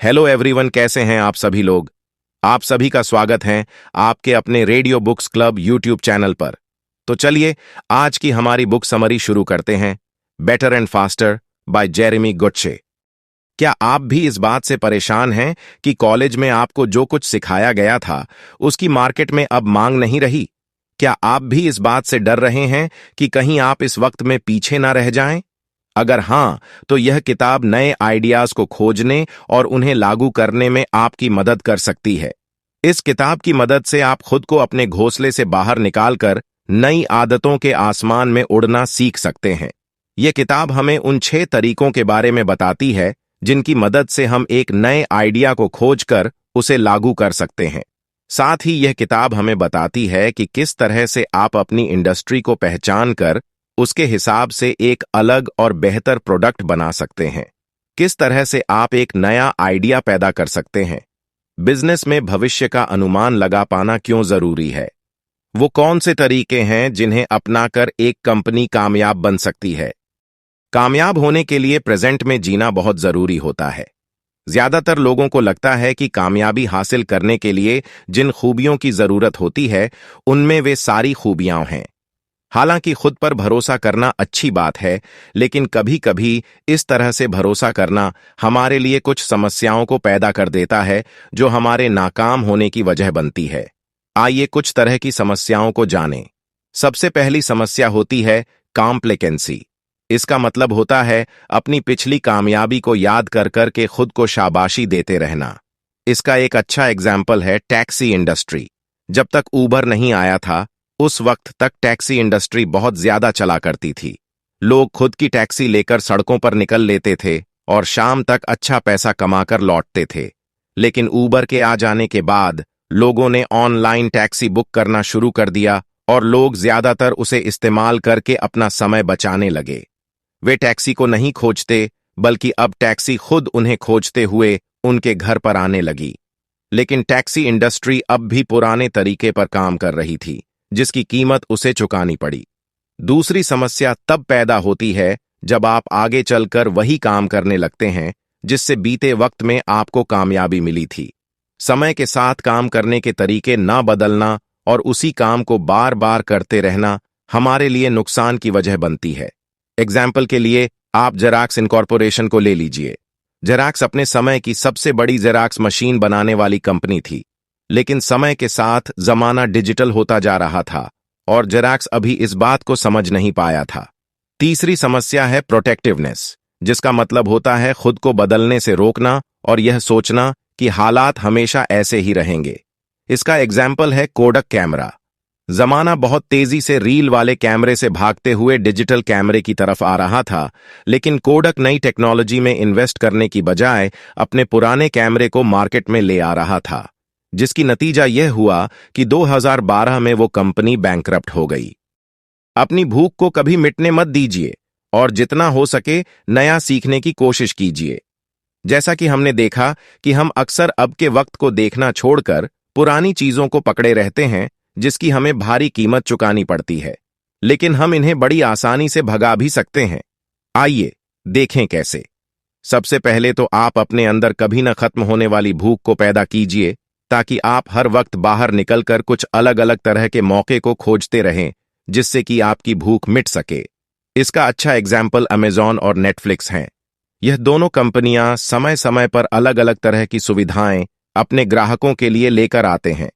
Hello everyone, कैसे हैं आप सभी लोग। आप सभी का स्वागत है आपके अपने radio books club YouTube channel पर। तो चलिए आज की हमारी बुक समरी शुरू करते हैं। Better and faster by Jeremy Gutsche. क्या आप भी इस बात से परेशान हैं कि कॉलेज में आपको जो कुछ सिखाया गया था उसकी मार्केट में अब मांग नहीं रही? क्या आप भी इस बात से डर रहे हैं कि कहीं आप इस वक्त में पीछे ना रह जाएं? अगर हां, तो यह किताब नए आइडियाज को खोजने और उन्हें लागू करने में आपकी मदद कर सकती है। इस किताब की मदद से आप खुद को अपने घोंसले से बाहर निकालकर नई आदतों के आसमान में उड़ना सीख सकते हैं। यह किताब हमें उन 6 तरीकों के बारे में बताती है जिनकी मदद से हम एक नए आइडिया को खोजकर उसे लागू कर सकते हैं। साथ ही यह किताब हमें बताती है कि किस तरह से आप अपनी इंडस्ट्री को पहचान कर उसके हिसाब से एक अलग और बेहतर प्रोडक्ट बना सकते हैं। किस तरह से आप एक नया आइडिया पैदा कर सकते हैं। बिजनेस में भविष्य का अनुमान लगा पाना क्यों जरूरी है। वो कौन से तरीके हैं जिन्हें अपनाकर एक कंपनी कामयाब बन सकती है। कामयाब होने के लिए प्रेजेंट में जीना बहुत जरूरी होता है। ज्यादातर लोगों को लगता है कि कामयाबी हासिल करने के लिए जिन खूबियों की जरूरत होती है उनमें वे सारी खूबियां हैं। हालांकि खुद पर भरोसा करना अच्छी बात है, लेकिन कभी कभी इस तरह से भरोसा करना हमारे लिए कुछ समस्याओं को पैदा कर देता है जो हमारे नाकाम होने की वजह बनती है। आइए कुछ तरह की समस्याओं को जानें। सबसे पहली समस्या होती है कॉम्प्लेकेंसी। इसका मतलब होता है अपनी पिछली कामयाबी को याद कर कर के खुद को शाबाशी देते रहना। इसका एक अच्छा एग्जाम्पल है टैक्सी इंडस्ट्री। जब तक ऊबर नहीं आया था उस वक्त तक टैक्सी इंडस्ट्री बहुत ज्यादा चला करती थी। लोग खुद की टैक्सी लेकर सड़कों पर निकल लेते थे और शाम तक अच्छा पैसा कमाकर लौटते थे। लेकिन ऊबर के आ जाने के बाद लोगों ने ऑनलाइन टैक्सी बुक करना शुरू कर दिया और लोग ज्यादातर उसे इस्तेमाल करके अपना समय बचाने लगे। वे टैक्सी को नहीं खोजते, बल्कि अब टैक्सी खुद उन्हें खोजते हुए उनके घर पर आने लगी। लेकिन टैक्सी इंडस्ट्री अब भी पुराने तरीके पर काम कर रही थी, जिसकी कीमत उसे चुकानी पड़ी। दूसरी समस्या तब पैदा होती है जब आप आगे चलकर वही काम करने लगते हैं जिससे बीते वक्त में आपको कामयाबी मिली थी। समय के साथ काम करने के तरीके ना बदलना और उसी काम को बार बार करते रहना हमारे लिए नुकसान की वजह बनती है। एग्जाम्पल के लिए आप जेरॉक्स इनकॉर्पोरेशन को ले लीजिए। जेरॉक्स अपने समय की सबसे बड़ी जेरॉक्स मशीन बनाने वाली कंपनी थी, लेकिन समय के साथ जमाना डिजिटल होता जा रहा था और जेरॉक्स अभी इस बात को समझ नहीं पाया था। तीसरी समस्या है प्रोटेक्टिवनेस, जिसका मतलब होता है खुद को बदलने से रोकना और यह सोचना कि हालात हमेशा ऐसे ही रहेंगे। इसका एग्जाम्पल है कोडक कैमरा। जमाना बहुत तेजी से रील वाले कैमरे से भागते हुए डिजिटल कैमरे की तरफ आ रहा था, लेकिन कोडक नई टेक्नोलॉजी में इन्वेस्ट करने की बजाय अपने पुराने कैमरे को मार्केट में ले आ रहा था, जिसकी नतीजा यह हुआ कि 2012 में वो कंपनी बैंकरप्ट हो गई। अपनी भूख को कभी मिटने मत दीजिए और जितना हो सके नया सीखने की कोशिश कीजिए। जैसा कि हमने देखा कि हम अक्सर अब के वक्त को देखना छोड़कर पुरानी चीजों को पकड़े रहते हैं, जिसकी हमें भारी कीमत चुकानी पड़ती है, लेकिन हम इन्हें बड़ी आसानी से भगा भी सकते हैं। आइए देखें कैसे। सबसे पहले तो आप अपने अंदर कभी न खत्म होने वाली भूख को पैदा कीजिए, ताकि आप हर वक्त बाहर निकलकर कुछ अलग अलग तरह के मौके को खोजते रहें जिससे कि आपकी भूख मिट सके। इसका अच्छा एग्जाम्पल अमेजॉन और नेटफ्लिक्स हैं। यह दोनों कंपनियां समय समय पर अलग अलग तरह की सुविधाएं अपने ग्राहकों के लिए लेकर आते हैं।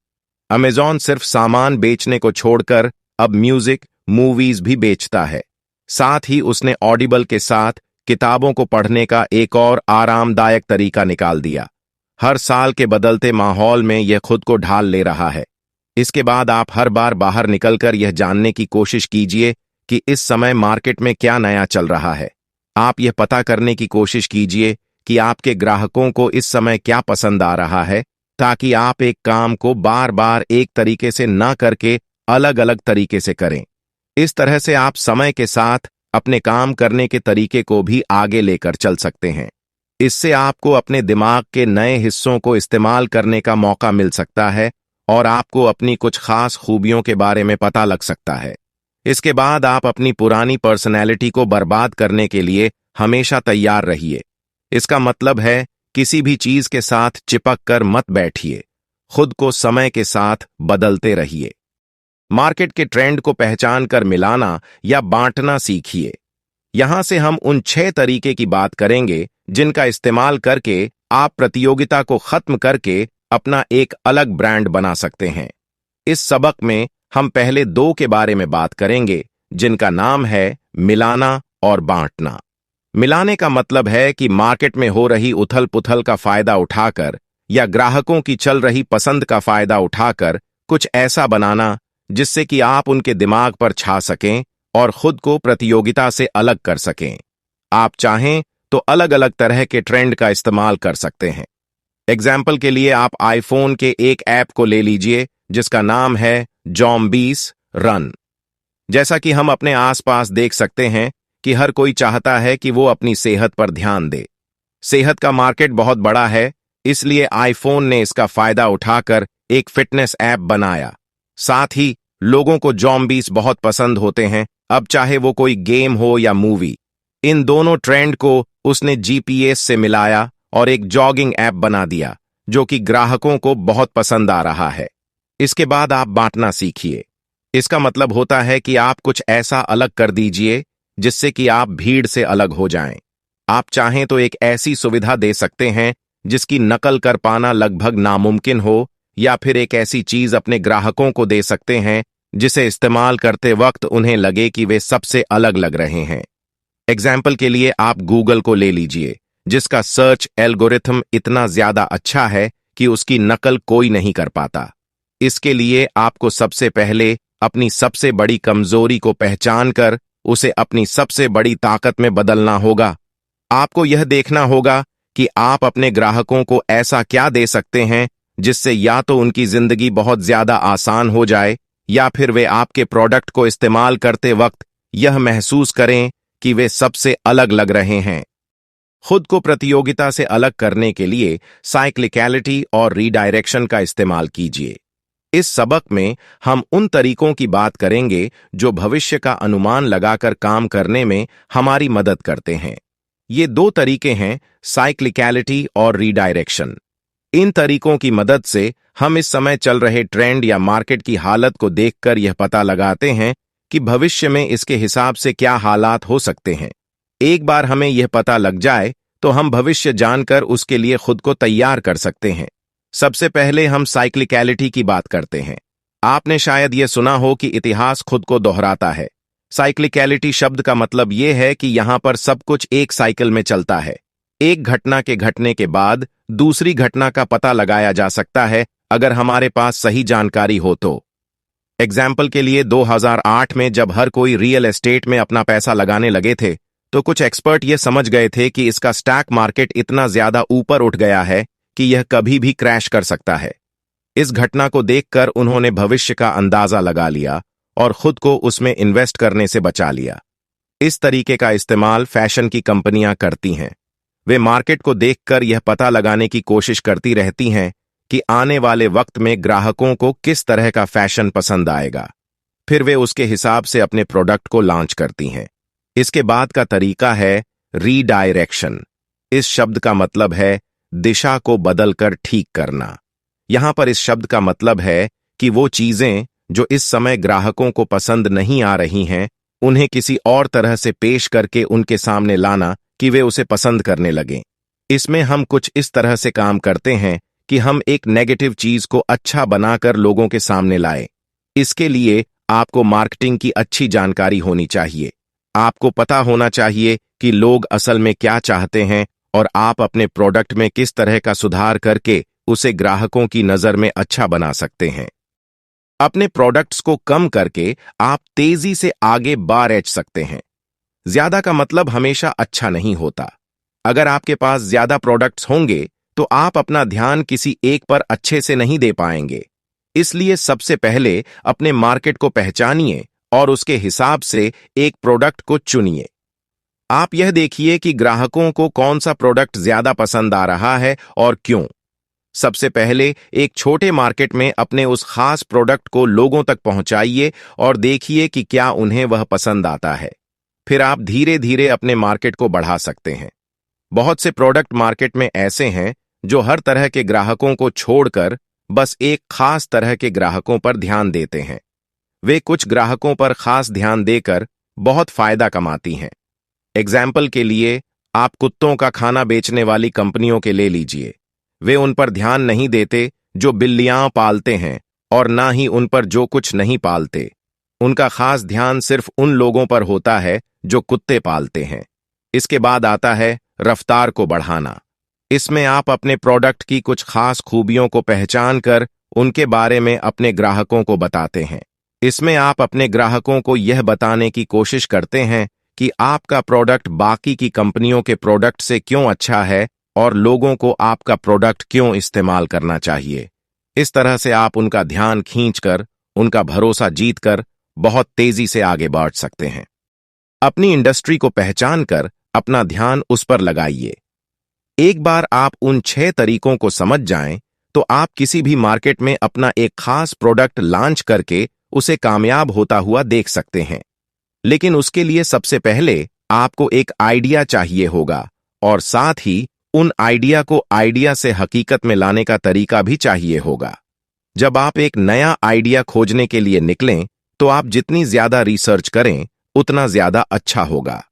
अमेजॉन सिर्फ सामान बेचने को छोड़कर अब म्यूजिक, मूवीज भी बेचता है। साथ ही उसने ऑडिबल के साथ किताबों को पढ़ने का एक और आरामदायक तरीका निकाल दिया। हर साल के बदलते माहौल में यह खुद को ढाल ले रहा है। इसके बाद आप हर बार बाहर निकलकर यह जानने की कोशिश कीजिए कि इस समय मार्केट में क्या नया चल रहा है। आप यह पता करने की कोशिश कीजिए कि आपके ग्राहकों को इस समय क्या पसंद आ रहा है, ताकि आप एक काम को बार बार एक तरीके से ना करके अलग अलग तरीके से करें। इस तरह से आप समय के साथ अपने काम करने के तरीके को भी आगे लेकर चल सकते हैं। इससे आपको अपने दिमाग के नए हिस्सों को इस्तेमाल करने का मौका मिल सकता है और आपको अपनी कुछ खास खूबियों के बारे में पता लग सकता है। इसके बाद आप अपनी पुरानी पर्सनैलिटी को बर्बाद करने के लिए हमेशा तैयार रहिए। इसका मतलब है किसी भी चीज के साथ चिपक कर मत बैठिए, खुद को समय के साथ बदलते रहिए। मार्केट के ट्रेंड को पहचान कर मिलाना या बांटना सीखिए। यहां से हम उन 6 तरीके की बात करेंगे जिनका इस्तेमाल करके आप प्रतियोगिता को खत्म करके अपना एक अलग ब्रांड बना सकते हैं। इस सबक में हम पहले 2 के बारे में बात करेंगे, जिनका नाम है मिलाना और बांटना। मिलाने का मतलब है कि मार्केट में हो रही उथल पुथल का फायदा उठाकर या ग्राहकों की चल रही पसंद का फायदा उठाकर कुछ ऐसा बनाना जिससे कि आप उनके दिमाग पर छा सकें और खुद को प्रतियोगिता से अलग कर सकें। आप चाहें तो अलग अलग तरह के ट्रेंड का इस्तेमाल कर सकते हैं। एग्जाम्पल के लिए आप आईफोन के एक ऐप को ले लीजिए जिसका नाम है ज़ॉम्बीज़ रन। जैसा कि हम अपने आसपास देख सकते हैं कि हर कोई चाहता है कि वो अपनी सेहत पर ध्यान दे। सेहत का मार्केट बहुत बड़ा है, इसलिए आईफोन ने इसका फायदा उठाकर एक फिटनेस ऐप बनाया। साथ ही लोगों को ज़ॉम्बीज़ बहुत पसंद होते हैं, अब चाहे वो कोई गेम हो या मूवी। इन दोनों ट्रेंड को उसने जीपीएस से मिलाया और एक जॉगिंग ऐप बना दिया जो कि ग्राहकों को बहुत पसंद आ रहा है। इसके बाद आप बांटना सीखिए। इसका मतलब होता है कि आप कुछ ऐसा अलग कर दीजिए जिससे कि आप भीड़ से अलग हो जाएं। आप चाहें तो एक ऐसी सुविधा दे सकते हैं जिसकी नकल कर पाना लगभग नामुमकिन हो, या फिर एक ऐसी चीज अपने ग्राहकों को दे सकते हैं जिसे इस्तेमाल करते वक्त उन्हें लगे कि वे सबसे अलग लग रहे हैं। एग्जाम्पल के लिए आप गूगल को ले लीजिए, जिसका सर्च एल्गोरिथम इतना ज्यादा अच्छा है कि उसकी नकल कोई नहीं कर पाता। इसके लिए आपको सबसे पहले अपनी सबसे बड़ी कमजोरी को पहचान कर उसे अपनी सबसे बड़ी ताकत में बदलना होगा। आपको यह देखना होगा कि आप अपने ग्राहकों को ऐसा क्या दे सकते हैं जिससे या तो उनकी जिंदगी बहुत ज्यादा आसान हो जाए, या फिर वे आपके प्रोडक्ट को इस्तेमाल करते वक्त यह महसूस करें कि वे सबसे अलग लग रहे हैं। खुद को प्रतियोगिता से अलग करने के लिए साइक्लिकलिटी और रीडायरेक्शन का इस्तेमाल कीजिए। इस सबक में हम उन तरीकों की बात करेंगे जो भविष्य का अनुमान लगाकर काम करने में हमारी मदद करते हैं। ये 2 तरीके हैं, साइक्लिकलिटी और रीडायरेक्शन। इन तरीकों की मदद से हम इस समय चल रहे ट्रेंड या मार्केट की हालत को देखकर यह पता लगाते हैं कि भविष्य में इसके हिसाब से क्या हालात हो सकते हैं। एक बार हमें यह पता लग जाए तो हम भविष्य जानकर उसके लिए खुद को तैयार कर सकते हैं। सबसे पहले हम साइक्लिकलिटी की बात करते हैं। आपने शायद यह सुना हो कि इतिहास खुद को दोहराता है। साइक्लिकलिटी शब्द का मतलब यह है कि यहां पर सब कुछ एक साइकिल में चलता है। एक घटना के घटने के बाद दूसरी घटना का पता लगाया जा सकता है अगर हमारे पास सही जानकारी हो तो। एग्जाम्पल के लिए 2008 में जब हर कोई रियल एस्टेट में अपना पैसा लगाने लगे थे, तो कुछ एक्सपर्ट ये समझ गए थे कि इसका स्टॉक मार्केट इतना ज्यादा ऊपर उठ गया है कि यह कभी भी क्रैश कर सकता है। इस घटना को देखकर उन्होंने भविष्य का अंदाजा लगा लिया और खुद को उसमें इन्वेस्ट करने से बचा लिया। इस तरीके का इस्तेमाल फैशन की कंपनियां करती हैं। वे मार्केट को देखकर यह पता लगाने की कोशिश करती रहती हैं कि आने वाले वक्त में ग्राहकों को किस तरह का फैशन पसंद आएगा। फिर वे उसके हिसाब से अपने प्रोडक्ट को लॉन्च करती हैं। इसके बाद का तरीका है रीडायरेक्शन। इस शब्द का मतलब है दिशा को बदलकर ठीक करना। यहां पर इस शब्द का मतलब है कि वो चीजें जो इस समय ग्राहकों को पसंद नहीं आ रही हैं, उन्हें किसी और तरह से पेश करके उनके सामने लाना कि वे उसे पसंद करने लगें। इसमें हम कुछ इस तरह से काम करते हैं कि हम एक नेगेटिव चीज को अच्छा बनाकर लोगों के सामने लाए। इसके लिए आपको मार्केटिंग की अच्छी जानकारी होनी चाहिए। आपको पता होना चाहिए कि लोग असल में क्या चाहते हैं और आप अपने प्रोडक्ट में किस तरह का सुधार करके उसे ग्राहकों की नजर में अच्छा बना सकते हैं। अपने प्रोडक्ट्स को कम करके आप तेजी से आगे बढ़ सकते हैं। ज्यादा का मतलब हमेशा अच्छा नहीं होता। अगर आपके पास ज्यादा प्रोडक्ट्स होंगे तो आप अपना ध्यान किसी एक पर अच्छे से नहीं दे पाएंगे। इसलिए सबसे पहले अपने मार्केट को पहचानिए और उसके हिसाब से एक प्रोडक्ट को चुनिए। आप यह देखिए कि ग्राहकों को कौन सा प्रोडक्ट ज्यादा पसंद आ रहा है और क्यों। सबसे पहले एक छोटे मार्केट में अपने उस खास प्रोडक्ट को लोगों तक पहुंचाइए और देखिए कि क्या उन्हें वह पसंद आता है। फिर आप धीरे धीरे अपने मार्केट को बढ़ा सकते हैं। बहुत से प्रोडक्ट मार्केट में ऐसे हैं जो हर तरह के ग्राहकों को छोड़कर बस एक खास तरह के ग्राहकों पर ध्यान देते हैं। वे कुछ ग्राहकों पर खास ध्यान देकर बहुत फायदा कमाती हैं। एग्जाम्पल के लिए आप कुत्तों का खाना बेचने वाली कंपनियों के ले लीजिए। वे उन पर ध्यान नहीं देते जो बिल्लियां पालते हैं और ना ही उन पर जो कुछ नहीं पालते। उनका खास ध्यान सिर्फ उन लोगों पर होता है जो कुत्ते पालते हैं। इसके बाद आता है रफ्तार को बढ़ाना। इसमें आप अपने प्रोडक्ट की कुछ खास खूबियों को पहचान कर उनके बारे में अपने ग्राहकों को बताते हैं। इसमें आप अपने ग्राहकों को यह बताने की कोशिश करते हैं कि आपका प्रोडक्ट बाकी की कंपनियों के प्रोडक्ट से क्यों अच्छा है और लोगों को आपका प्रोडक्ट क्यों इस्तेमाल करना चाहिए। इस तरह से आप उनका ध्यान खींचकर, उनका भरोसा जीतकर बहुत तेजी से आगे बढ़ सकते हैं। अपनी इंडस्ट्री को पहचान कर अपना ध्यान उस पर लगाइए। एक बार आप उन 6 तरीकों को समझ जाएं, तो आप किसी भी मार्केट में अपना एक खास प्रोडक्ट लॉन्च करके उसे कामयाब होता हुआ देख सकते हैं। लेकिन उसके लिए सबसे पहले आपको एक आइडिया चाहिए होगा और साथ ही उन आइडिया को आइडिया से हकीकत में लाने का तरीका भी चाहिए होगा। जब आप एक नया आइडिया खोजने के लिए निकलें, तो आप जितनी ज्यादा रिसर्च करें उतना ज्यादा अच्छा होगा।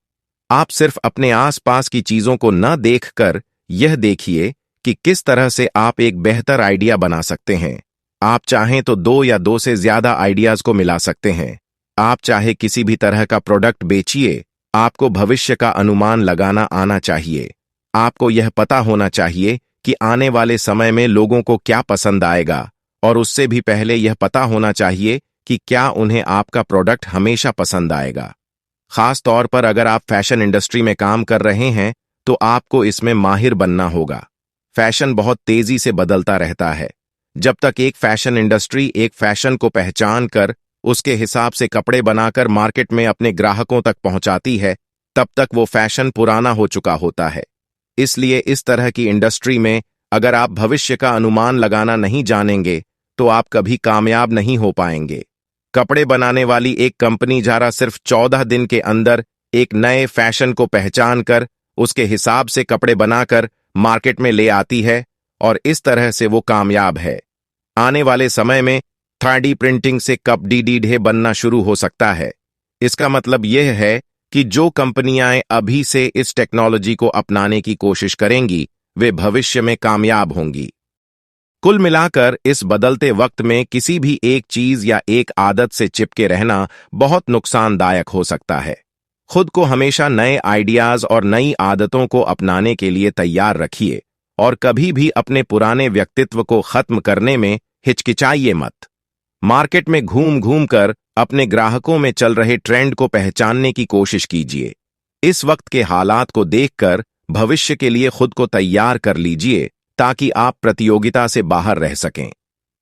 आप सिर्फ अपने आसपास की चीजों को न देखकर यह देखिए कि किस तरह से आप एक बेहतर आइडिया बना सकते हैं। आप चाहें तो 2 या 2 से ज्यादा आइडियाज को मिला सकते हैं। आप चाहे किसी भी तरह का प्रोडक्ट बेचिए, आपको भविष्य का अनुमान लगाना आना चाहिए। आपको यह पता होना चाहिए कि आने वाले समय में लोगों को क्या पसंद आएगा, और उससे भी पहले यह पता होना चाहिए कि क्या उन्हें आपका प्रोडक्ट हमेशा पसंद आएगा। खास तौर पर अगर आप फैशन इंडस्ट्री में काम कर रहे हैं, तो आपको इसमें माहिर बनना होगा। फैशन बहुत तेजी से बदलता रहता है। जब तक एक फैशन इंडस्ट्री एक फैशन को पहचान कर उसके हिसाब से कपड़े बनाकर मार्केट में अपने ग्राहकों तक पहुंचाती है, तब तक वो फैशन पुराना हो चुका होता है। इसलिए इस तरह की इंडस्ट्री में अगर आप भविष्य का अनुमान लगाना नहीं जानेंगे, तो आप कभी कामयाब नहीं हो पाएंगे। कपड़े बनाने वाली एक कंपनी जरा सिर्फ 14 दिन के अंदर एक नए फैशन को पहचान कर उसके हिसाब से कपड़े बनाकर मार्केट में ले आती है, और इस तरह से वो कामयाब है। आने वाले समय में 3D प्रिंटिंग से कप डी बनना शुरू हो सकता है। इसका मतलब यह है कि जो कंपनियां अभी से इस टेक्नोलॉजी को अपनाने की कोशिश करेंगी, वे भविष्य में कामयाब होंगी। कुल मिलाकर इस बदलते वक्त में किसी भी एक चीज या एक आदत से चिपके रहना बहुत नुकसानदायक हो सकता है। खुद को हमेशा नए आइडियाज और नई आदतों को अपनाने के लिए तैयार रखिए, और कभी भी अपने पुराने व्यक्तित्व को खत्म करने में हिचकिचाइए मत। मार्केट में घूम घूम कर अपने ग्राहकों में चल रहे ट्रेंड को पहचानने की कोशिश कीजिए। इस वक्त के हालात को देखकर भविष्य के लिए खुद को तैयार कर लीजिए, ताकि आप प्रतियोगिता से बाहर रह सकें।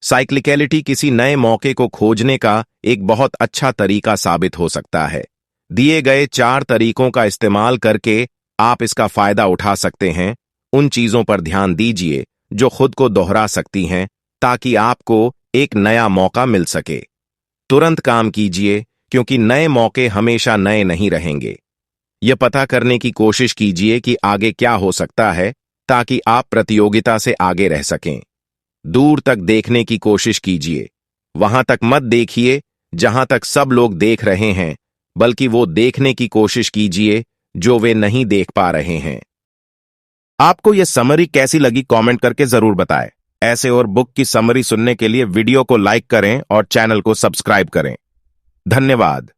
साइक्लिकलिटी किसी नए मौके को खोजने का एक बहुत अच्छा तरीका साबित हो सकता है। दिए गए 4 तरीकों का इस्तेमाल करके आप इसका फायदा उठा सकते हैं। उन चीजों पर ध्यान दीजिए जो खुद को दोहरा सकती हैं, ताकि आपको एक नया मौका मिल सके। तुरंत काम कीजिए, क्योंकि नए मौके हमेशा नए नहीं रहेंगे। यह पता करने की कोशिश कीजिए कि आगे क्या हो सकता है, ताकि आप प्रतियोगिता से आगे रह सकें। दूर तक देखने की कोशिश कीजिए। वहां तक मत देखिए जहां तक सब लोग देख रहे हैं, बल्कि वो देखने की कोशिश कीजिए जो वे नहीं देख पा रहे हैं। आपको यह समरी कैसी लगी कमेंट करके जरूर बताएं। ऐसे और बुक की समरी सुनने के लिए वीडियो को लाइक करें और चैनल को सब्सक्राइब करें। धन्यवाद।